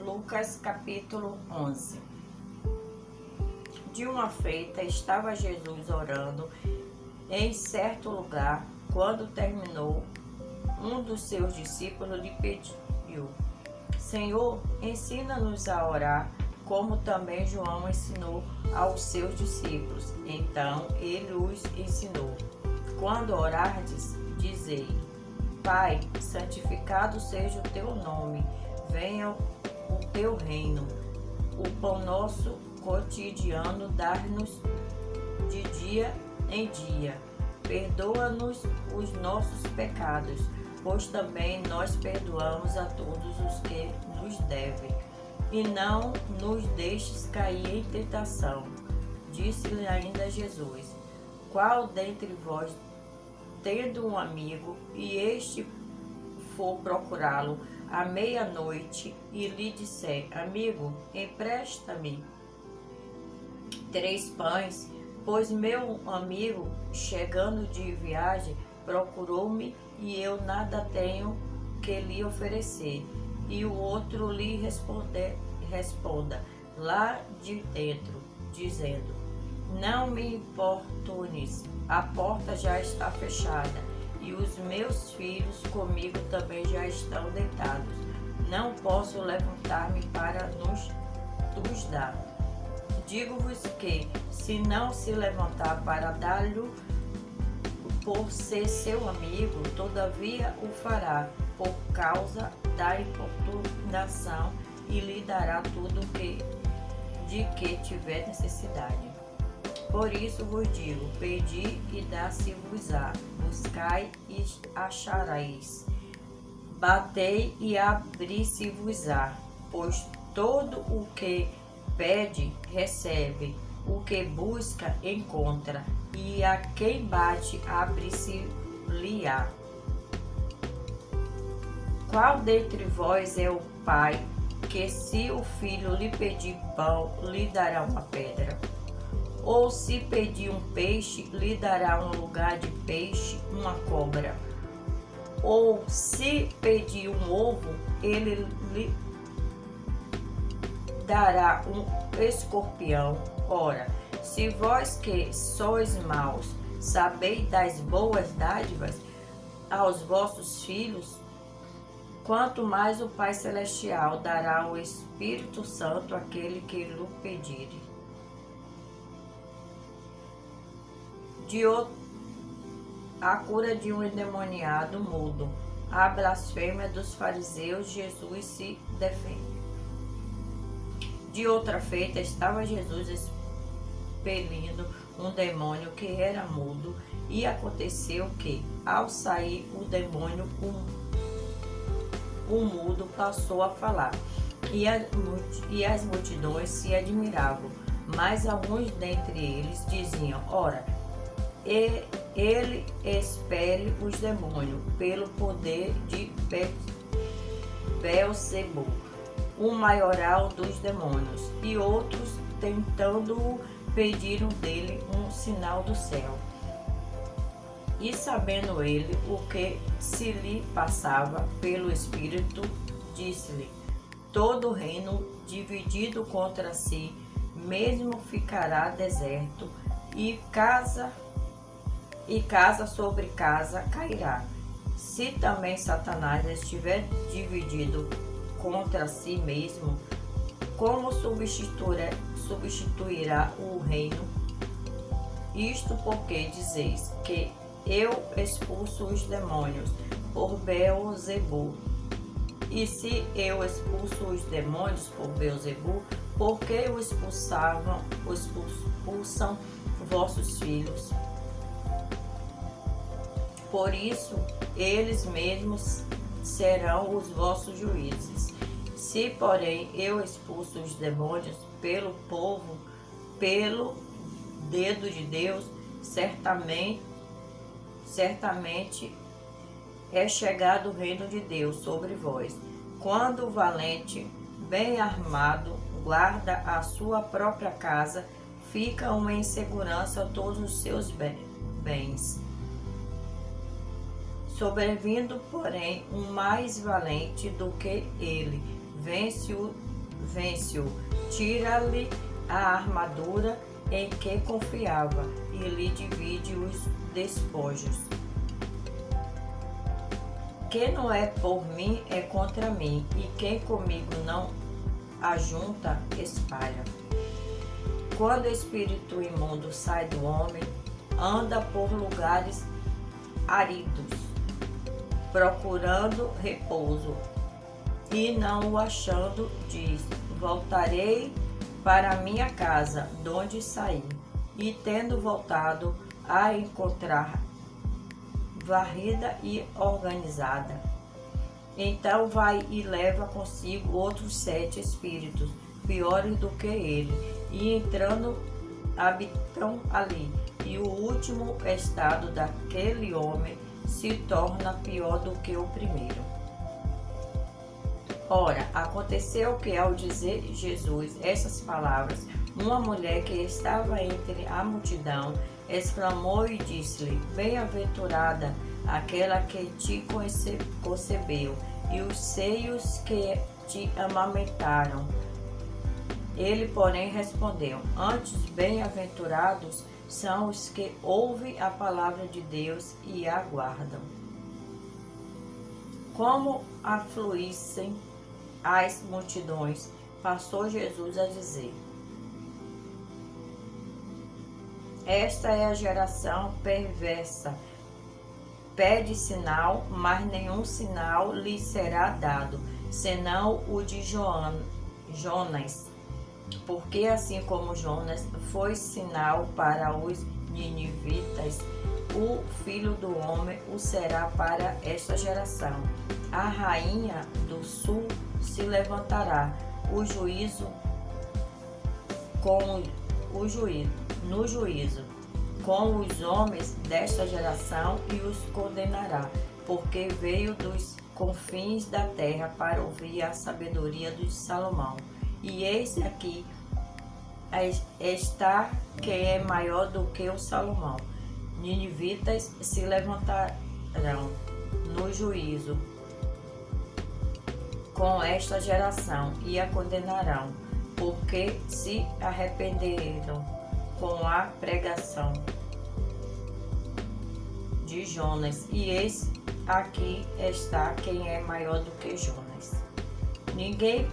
Lucas capítulo 11. De uma feita estava Jesus orando em certo lugar. Quando terminou, um dos seus discípulos lhe pediu: Senhor, ensina-nos a orar, como também João ensinou aos seus discípulos. Então ele os ensinou: Quando orardes, dizei: Pai, santificado seja o teu nome, venha o teu reino. O pão nosso cotidiano dá-nos de dia em dia. Perdoa-nos os nossos pecados, pois também nós perdoamos a todos os que nos devem. E não nos deixes cair em tentação. Disse-lhe ainda Jesus: Qual dentre vós, tendo um amigo, e este for procurá-lo à meia-noite, e lhe disser: Amigo, empresta-me 3 pães, pois meu amigo, chegando de viagem, procurou-me, e eu nada tenho que lhe oferecer. E o outro lhe responda lá de dentro, dizendo: Não me importunes, a porta já está fechada, e os meus filhos comigo também já estão deitados. Não posso levantar-me para nos dar. Digo-vos que, se não se levantar para dar-lhe por ser seu amigo, todavia o fará por causa da importunação, e lhe dará tudo de que tiver necessidade. Por isso vos digo: pedi e dá-se-vos-á, buscai e achareis, batei e abri-se-vos-á. Pois todo o que pede, recebe, o que busca, encontra, e a quem bate, abre-se-lhe-á. Qual dentre vós é o pai que, se o filho lhe pedir pão, lhe dará uma pedra? Ou se pedir um peixe, lhe dará um lugar de peixe uma cobra? Ou se pedir um ovo, ele lhe dará um escorpião? Ora, se vós que sois maus, sabeis dar boas dádivas aos vossos filhos, quanto mais o Pai Celestial dará o Espírito Santo àquele que lhe pedirem. A cura de um endemoniado mudo. A blasfêmia dos fariseus. Jesus se defende. De outra feita estava Jesus expelindo um demônio que era mudo, e aconteceu que, ao sair o demônio, o mudo passou a falar, e as multidões se admiravam. Mas alguns dentre eles diziam: Ora, ele expele os demônios pelo poder de Beelzebul, o maioral dos demônios. E outros, tentando-o, pediram dele um sinal do céu. E sabendo ele o que se lhe passava pelo Espírito, disse-lhe: Todo reino dividido contra si mesmo ficará deserto, e casa sobre casa cairá. Se também Satanás estiver dividido contra si mesmo, como substituirá o reino? Isto porque dizeis que eu expulso os demônios por Beelzebul. E se eu expulso os demônios por Beelzebul, por que o expulsam vossos filhos? Por isso, eles mesmos serão os vossos juízes. Se, porém, eu expulso os demônios pelo povo, pelo dedo de Deus, certamente é chegado o reino de Deus sobre vós. Quando o valente, bem armado, guarda a sua própria casa, fica uma insegurança todos os seus bens. Sobrevindo, porém, um mais valente do que ele, vence-o vence-o, tira-lhe a armadura em que confiava e lhe divide os despojos. Quem não é por mim é contra mim, e quem comigo não ajunta, espalha. Quando o espírito imundo sai do homem, anda por lugares áridos, procurando repouso, e não o achando, diz: voltarei para minha casa, donde saí. E tendo voltado, a encontrar varrida e organizada. Então vai e leva consigo outros 7 espíritos, piores do que ele, e entrando habitam ali. E o último estado daquele homem se torna pior do que o primeiro. Ora, aconteceu que ao dizer Jesus essas palavras, uma mulher que estava entre a multidão exclamou e disse-lhe: bem-aventurada aquela que te concebeu e os seios que te amamentaram. Ele, porém, respondeu: antes, bem-aventurados são os que ouvem a palavra de Deus e a guardam. Como afluíssem as multidões, passou Jesus a dizer: esta é a geração perversa. Pede sinal, mas nenhum sinal lhe será dado, senão o de Jonas. Porque assim como Jonas foi sinal para os ninivitas, o Filho do Homem o será para esta geração. A rainha do sul se levantará no juízo com os homens desta geração e os condenará, porque veio dos confins da terra para ouvir a sabedoria de Salomão. E eis aqui está quem é maior do que o Salomão. Ninivitas se levantarão no juízo com esta geração e a condenarão, porque se arrependeram com a pregação de Jonas. E eis aqui está quem é maior do que Jonas. Ninguém,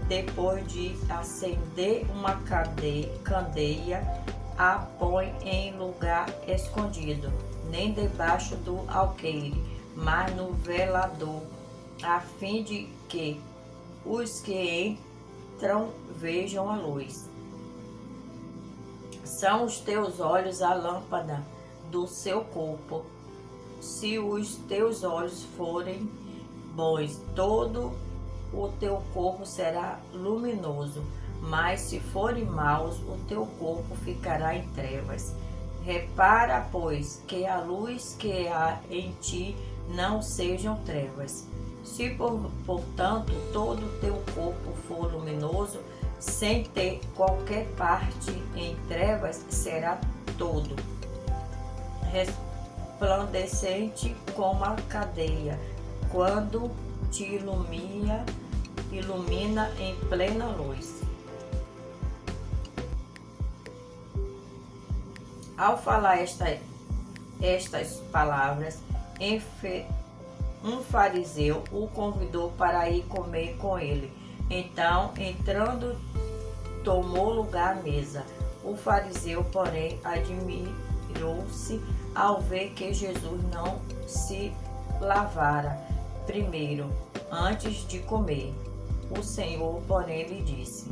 depois de acender uma candeia, a põe em lugar escondido, nem debaixo do alqueire, mas no velador, a fim de que os que entram vejam a luz. São os teus olhos a lâmpada do seu corpo. Se os teus olhos forem bons, todo o teu corpo será luminoso, mas se forem maus, o teu corpo ficará em trevas. Repara, pois, que a luz que há em ti não sejam trevas. Se, portanto, todo o teu corpo for luminoso, sem ter qualquer parte em trevas, será todo resplandecente como a candeia, quando te ilumina em plena luz. Ao falar estas palavras, um fariseu o convidou para ir comer com ele. Então, entrando, tomou lugar à mesa. O fariseu, porém, admirou-se ao ver que Jesus não se lavara primeiro, antes de comer. O Senhor, porém, lhe disse: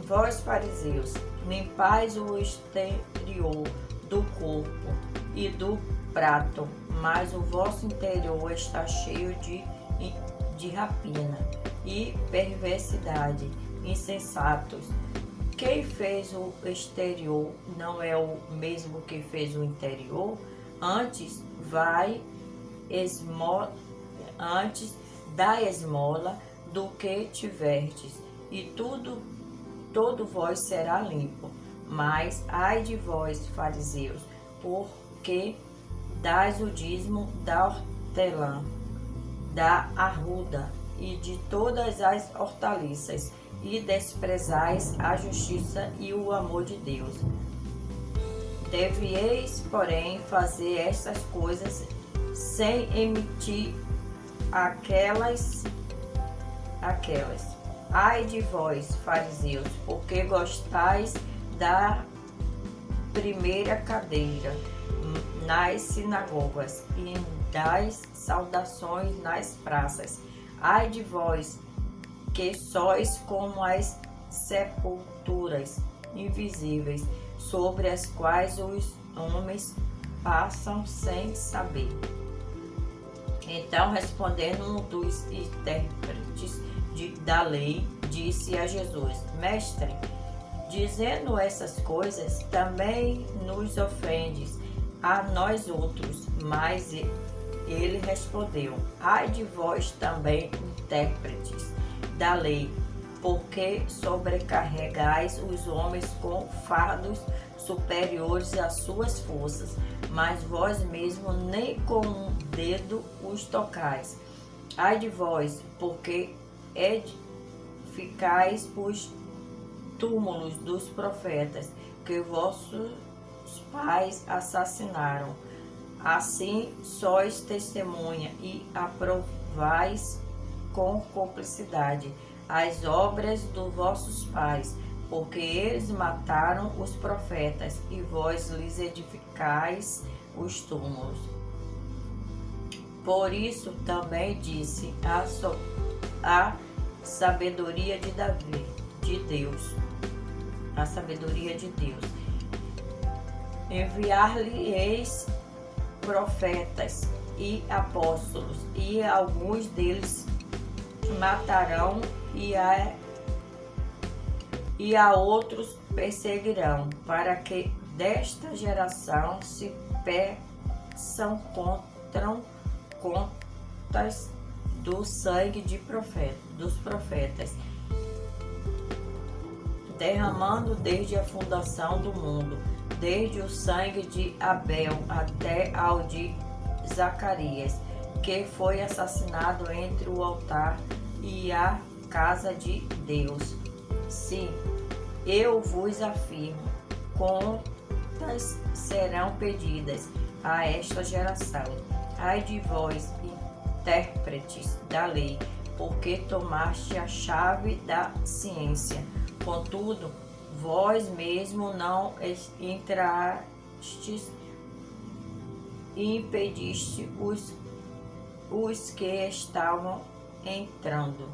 vós, fariseus, limpais o exterior do corpo e do prato, mas o vosso interior está cheio de rapina e perversidade. Insensatos, quem fez o exterior não é o mesmo que fez o interior? Antes dá esmola do que tiverdes, e todo vós será limpo. Mas ai de vós, fariseus, porque dais o dízimo da hortelã, da arruda e de todas as hortaliças, e desprezais a justiça e o amor de Deus. Devieis, porém, fazer estas coisas sem emitir aquelas. Ai de vós, fariseus, porque gostais da primeira cadeira nas sinagogas e das saudações nas praças. Ai de vós, que sois como as sepulturas invisíveis, sobre as quais os homens passam sem saber. Então, respondendo um dos intérpretes da lei, disse a Jesus: Mestre, dizendo essas coisas, também nos ofendes a nós outros. Mas ele respondeu: Ai de vós também, intérpretes da lei, porque sobrecarregais os homens com fardos superiores às suas forças, mas vós mesmos nem com um dedo os tocais. Ai de vós, porque edificais os túmulos dos profetas que vossos pais assassinaram. Assim sois testemunha e aprovais com cumplicidade as obras dos vossos pais, porque eles mataram os profetas e vós lhes edificais os túmulos. Por isso também disse a sabedoria de Davi, de Deus, a sabedoria de Deus: enviar-lhe-eis profetas e apóstolos, e alguns deles matarão e a outros perseguirão, para que desta geração se peçam contas do sangue dos profetas, derramando desde a fundação do mundo, desde o sangue de Abel até ao de Zacarias, que foi assassinado entre o altar e a casa de Deus. Sim, eu vos afirmo, contas serão pedidas a esta geração. Ai de vós, intérpretes da lei, porque tomaste a chave da ciência. Contudo, vós mesmo não entrastes e impediste os que estavam entrando.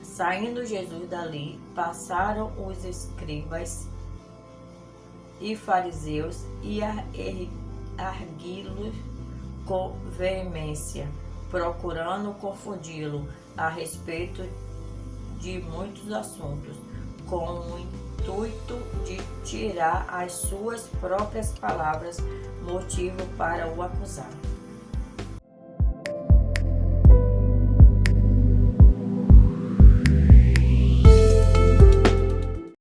Saindo Jesus dali, passaram os escribas e fariseus e arguí-lo com veemência, procurando confundi-lo a respeito de muitos assuntos, com o intuito de tirar as suas próprias palavras motivo para o acusar.